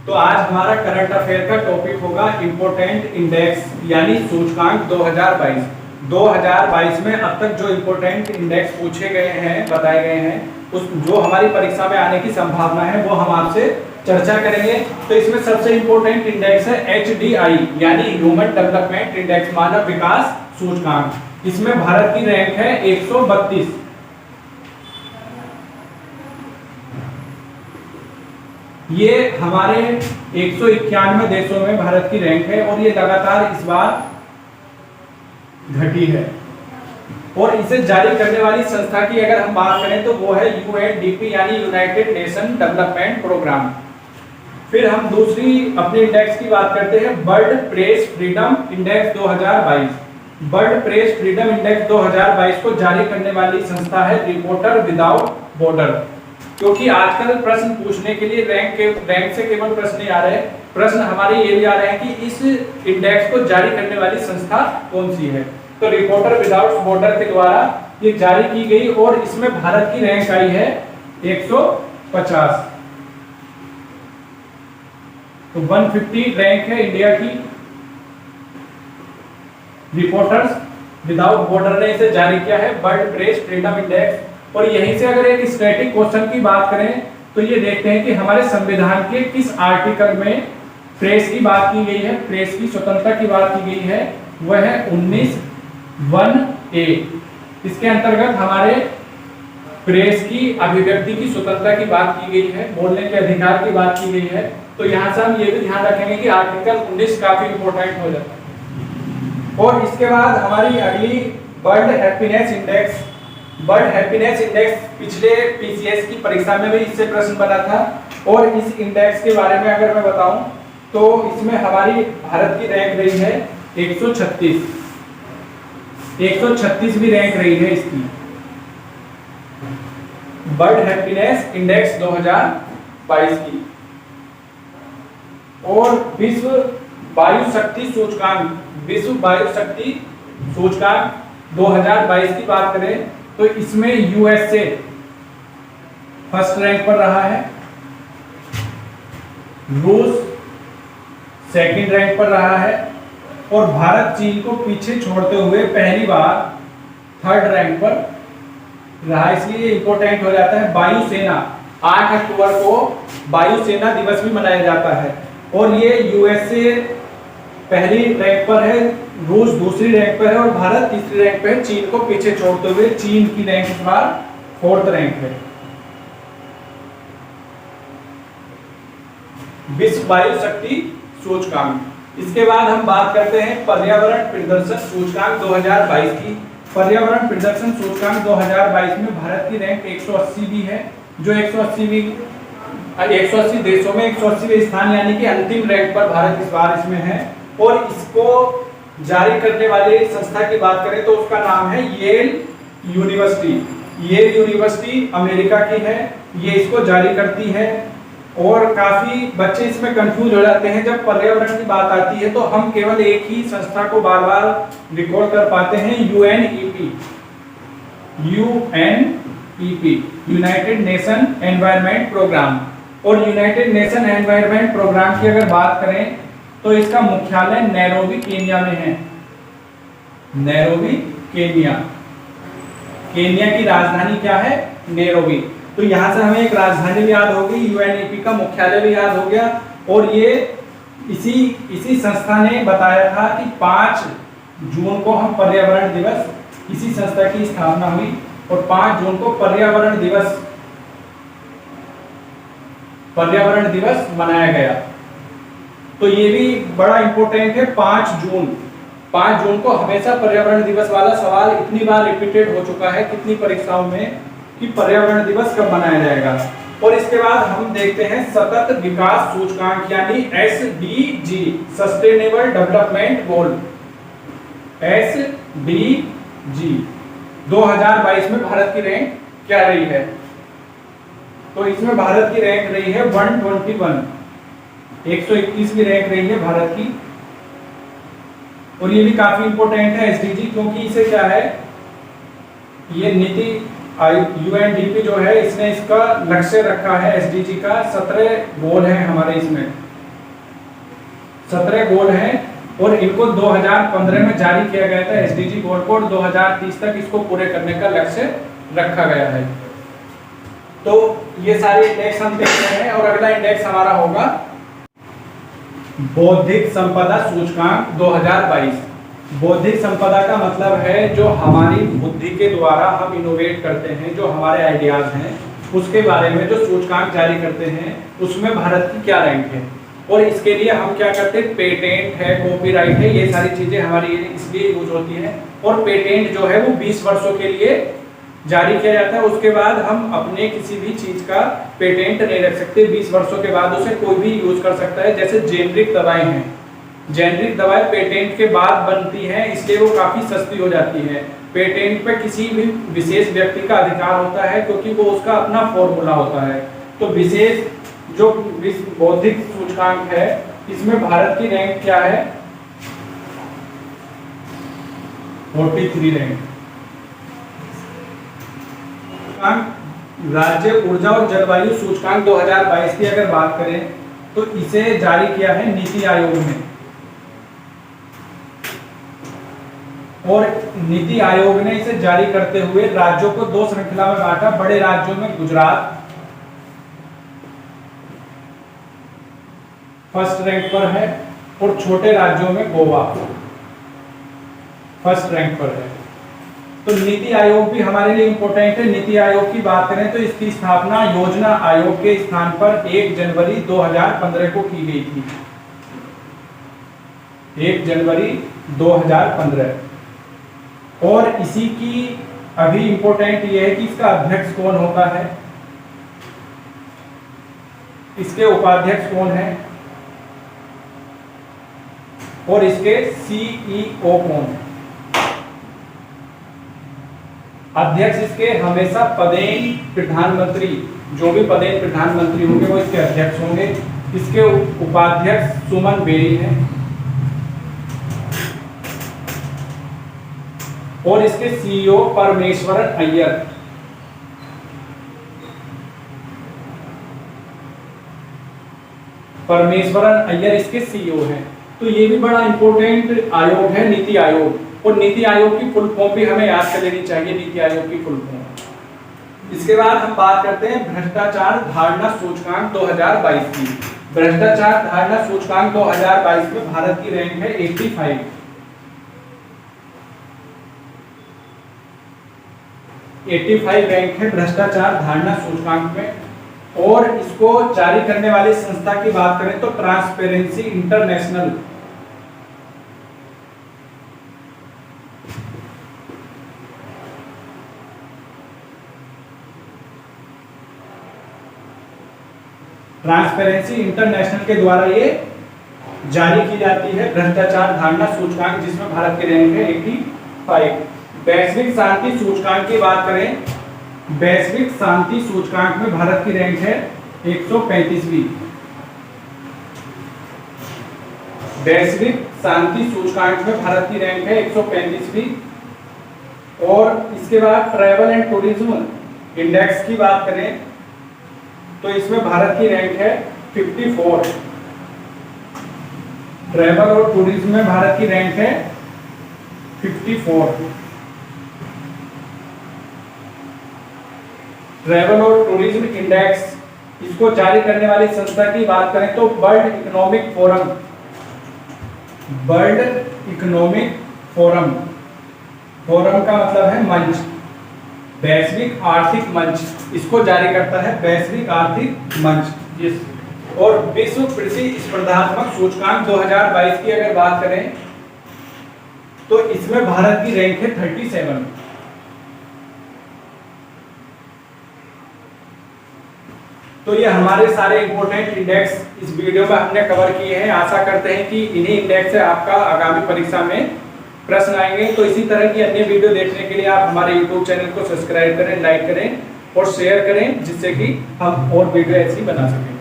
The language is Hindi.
तो आज हमारा करंट अफेयर का टॉपिक होगा इम्पोर्टेंट इंडेक्स यानी सूचकांक 2022। 2022 में अब तक जो इम्पोर्टेंट इंडेक्स पूछे गए हैं, बताए गए हैं, उस जो हमारी परीक्षा में आने की संभावना है वो हम आपसे चर्चा करेंगे। तो इसमें सबसे इम्पोर्टेंट इंडेक्स है HDI यानी ह्यूमन डेवलपमेंट इंडेक्स, मानव विकास सूचकांक। इसमें भारत की रैंक है 132। ये हमारे 191 देशों में भारत की रैंक है और ये लगातार इस बार घटी है। और इसे जारी करने वाली संस्था की अगर हम बात करें तो वो है UNDP यानी यूनाइटेड नेशन डेवलपमेंट प्रोग्राम। फिर हम दूसरी अपने इंडेक्स की बात करते हैं, bird press freedom index 2022। Bird press freedom index 2022 को जारी करने वाली संस्था है रिपोर्टर विदाउट बॉर्डर। क्योंकि आजकल प्रश्न पूछने के लिए रैंक से केवल प्रश्न नहीं आ रहे, प्रश्न हमारे ये भी आ रहे हैं कि इस इंडेक्स को जारी करने वाली संस्था कौन सी है। तो रिपोर्टर विदाउट बॉर्डर के द्वारा ये जारी की गई और इसमें भारत की रैंक आई है 150। तो 150 रैंक है इंडिया की। रिपोर्टर्स विदाउट बॉर्डर ने इसे जारी किया है, बर्ड प्रेस फ्रीडम इंडेक्स। और यहीं से अगर एक स्टैटिक क्वेश्चन की बात करें तो ये देखते हैं कि हमारे संविधान के किस आर्टिकल में प्रेस की बात की गई है, प्रेस की स्वतंत्रता की बात की गई है। वह है 19(1)(a)। इसके अंतर्गत हमारे प्रेस की अभिव्यक्ति की स्वतंत्रता की बात की गई है, बोलने के अधिकार की बात की गई है। तो यहाँ से हम ये भी ध्यान रखेंगे कि आर्टिकल 19 काफी इंपोर्टेंट हो जाता है। और इसके बाद हमारी अगली world happiness index. World happiness index पिछले PCS की परीक्षा में भी इससे प्रश्न बना था। और इस इंडेक्स के बारे में अगर मैं बताऊं तो इसमें हमारी भारत की रैंक रही है 136। 136वीं रैंक रही है इसकी, वर्ल्ड हैप्पीनेस इंडेक्स 2022 की। और विश्व वायु शक्ति सूचकांक, विश्व वायु शक्ति सूचकांक 2022 की बात करें तो इसमें USA फर्स्ट रैंक पर रहा है, रूस सेकंड रैंक पर रहा है और भारत चीन को पीछे छोड़ते हुए पहली बार थर्ड रैंक पर रहा। इसलिए इंपॉर्टेंट हो जाता है। वायुसेना 8 अक्टूबर को वायुसेना दिवस भी मनाया जाता है और ये USA पहली रैंक पर है, रूस दूसरी रैंक पर है और भारत तीसरी रैंक पर है, चीन को पीछे छोड़ते हुए। चीन की रैंक इस बार 4th रैंक है। विश्व वायु शक्ति सूचकांक। इसके बाद हम बात करते हैं पर्यावरण प्रदर्शन सूचकांक 2022 की। पर्यावरण प्रदर्शन सूचकांक 2022 में भारत की रैंक 180 भी है, जो 180 देशों में 180वें स्थान यानी कि अंतिम रैंक पर भारत इस बार इसमें है। और इसको जारी करने वाले संस्था की बात करें तो उसका नाम है Yale University. Yale University America की है, ये इसको जारी करती है। और काफी बच्चे इसमें कंफ्यूज हो जाते हैं, जब पर्यावरण की बात आती है तो हम केवल एक ही संस्था को बार बार रिकॉर्ड कर पाते हैं, UNEP, United Nation Environment Programme. और यूनाइटेड नेशन एनवायरनमेंट प्रोग्राम की अगर बात करें तो इसका मुख्यालय नैरोबी केन्या में है। नैरोबी केन्या, केन्या की राजधानी क्या है? नैरोबी। तो यहां से हमें एक राजधानी भी याद होगी, UNEP का मुख्यालय भी याद हो गया। और ये इसी संस्था ने बताया था कि 5 जून को हम पर्यावरण दिवस, इसी संस्था की स्थापना हुई और 5 जून को पर्यावरण दिवस मनाया गया। तो ये भी बड़ा इंपॉर्टेंट है। 5 जून को हमेशा पर्यावरण दिवस वाला सवाल इतनी बार रिपीटेड हो चुका है कितनी परीक्षाओं में कि पर्यावरण दिवस कब मनाया जाएगा। और इसके बाद हम देखते हैं सतत विकास सूचकांक यानी SDG, sustainable development goal, SDG 2022 में भारत की रैंक क्या रही है? तो इसमें भारत की रैंक रही है 121, 121वीं रैंक रही है भारत की। और ये भी काफी इंपॉर्टेंट है SDG, क्योंकि इसे क्या है, ये नीति UNDP जो है इसने इसका लक्ष्य रखा है। SDG का 17 गोल है हमारे इसमें, 17 गोल हैं और इनको 2015 में जारी किया गया था। एसडीजी गोल कोड 2030 तक इसको पूरे करने का लक्ष्य रखा गया है। तो ये सारे इंडेक्स हम देख रहे हैं और अगला इंडेक्स हमारा होगा बौद्धिक संपदा सूचकांक 2022। बौद्धिक संपदा का मतलब है जो हमारी बुद्धि के द्वारा हम इनोवेट करते हैं, जो हमारे आइडियाज हैं, उसके बारे में जो सूचकांक जारी करते हैं उसमें भारत की क्या रैंक है। और इसके लिए हम क्या करते हैं, पेटेंट है, कॉपीराइट है, ये सारी चीजें हमारी इसलिए यूज होती हैं। और पेटेंट जो है वो 20 वर्षों के लिए जारी किया जाता है, उसके बाद हम अपने किसी भी चीज का पेटेंट नहीं रख सकते। 20 वर्षों के बाद उसे कोई भी यूज कर सकता है। जैसे जेनरिक दवाएं हैं, जेनरिक दवाएं पेटेंट के बाद बनती हैं, इसलिए वो काफी सस्ती हो जाती है। पेटेंट पे किसी भी विशेष व्यक्ति का अधिकार होता है क्योंकि वो उसका अपना फॉर्मूला होता है। तो विशेष जो बौद्धिक सूचकांक है इसमें भारत की रैंक क्या है, 43 रैंक। राज्य ऊर्जा और जलवायु सूचकांक 2022 की अगर बात करें तो इसे जारी किया है नीति आयोग ने। और नीति आयोग ने इसे जारी करते हुए राज्यों को 2 श्रृंखला में बांटा। बड़े राज्यों में गुजरात फर्स्ट रैंक पर है और छोटे राज्यों में गोवा फर्स्ट रैंक पर है। तो नीति आयोग भी हमारे लिए इंपॉर्टेंट है। नीति आयोग की बात करें तो इसकी स्थापना योजना आयोग के स्थान पर 1 जनवरी 2015 को की गई थी। 1 जनवरी 2015। और इसी की अभी इंपॉर्टेंट ये है कि इसका अध्यक्ष कौन होता है, इसके उपाध्यक्ष कौन है और इसके सीईओ कौन है। अध्यक्ष इसके हमेशा पदेन प्रधानमंत्री, जो भी पदेन प्रधानमंत्री होंगे वो इसके अध्यक्ष होंगे। इसके उपाध्यक्ष सुमन बेरी हैं और इसके सीईओ परमेश्वरन अय्यर। परमेश्वरन अय्यर इसके सीईओ हैं। तो ये भी बड़ा इंपॉर्टेंट आयोग है नीति आयोग। और नीति आयोग की फुल फॉर्म भी हमें याद कर लेनी चाहिए, नीति आयोग की फुल फॉर्म। इसके बाद हम बात करते हैं भ्रष्टाचार धारणा सूचकांक 2022 की। भ्रष्टाचार धारणा सूचकांक 2022 में भारत की रैंक है 85। 85 रैंक है भ्रष्टाचार धारणा सूचकांक में। और इसको जारी करने वाली संस्था की बात करें तो ट्रांसपेरेंसी इंटरनेशनल। ट्रांसपेरेंसी इंटरनेशनल के द्वारा ये जारी की जाती है भ्रष्टाचार धारणा सूचकांक, जिसमें भारत की रैंक है 85। वैश्विक शांति सूचकांक की बात करें, वैश्विक शांति सूचकांक में भारत की रैंक है 135वीं। वैश्विक शांति सूचकांक में भारत की रैंक है 135वीं। और इसके बाद ट्रैवल एंड टूरिज्म इंडेक्स की बात करें तो इसमें भारत की रैंक है 54। ट्रैवल और टूरिज्म में भारत की रैंक है 54। ट्रैवल और टूरिज्म इंडेक्स, इसको जारी करने वाली संस्था की बात करें तो world economic forum. World economic forum, forum का मतलब है मंच, वैश्विक आर्थिक मंच, इसको जारी करता है वैश्विक आर्थिक मंच। और विश्व प्रतिस्पर्धात्मक सूचकांक 2022 की अगर बात करें तो इसमें भारत की रैंक है 37। तो ये हमारे सारे इंपॉर्टेंट इंडेक्स इस वीडियो में हमने कवर किए हैं। आशा करते हैं कि इन्हीं इंडेक्स से आपका आगामी परीक्षा में प्रश्न आएंगे। तो इसी तरह की अन्य वीडियो देखने के लिए आप हमारे YouTube चैनल को सब्सक्राइब करें, लाइक करें और शेयर करें, जिससे कि हम और वीडियो ऐसी बना सकें।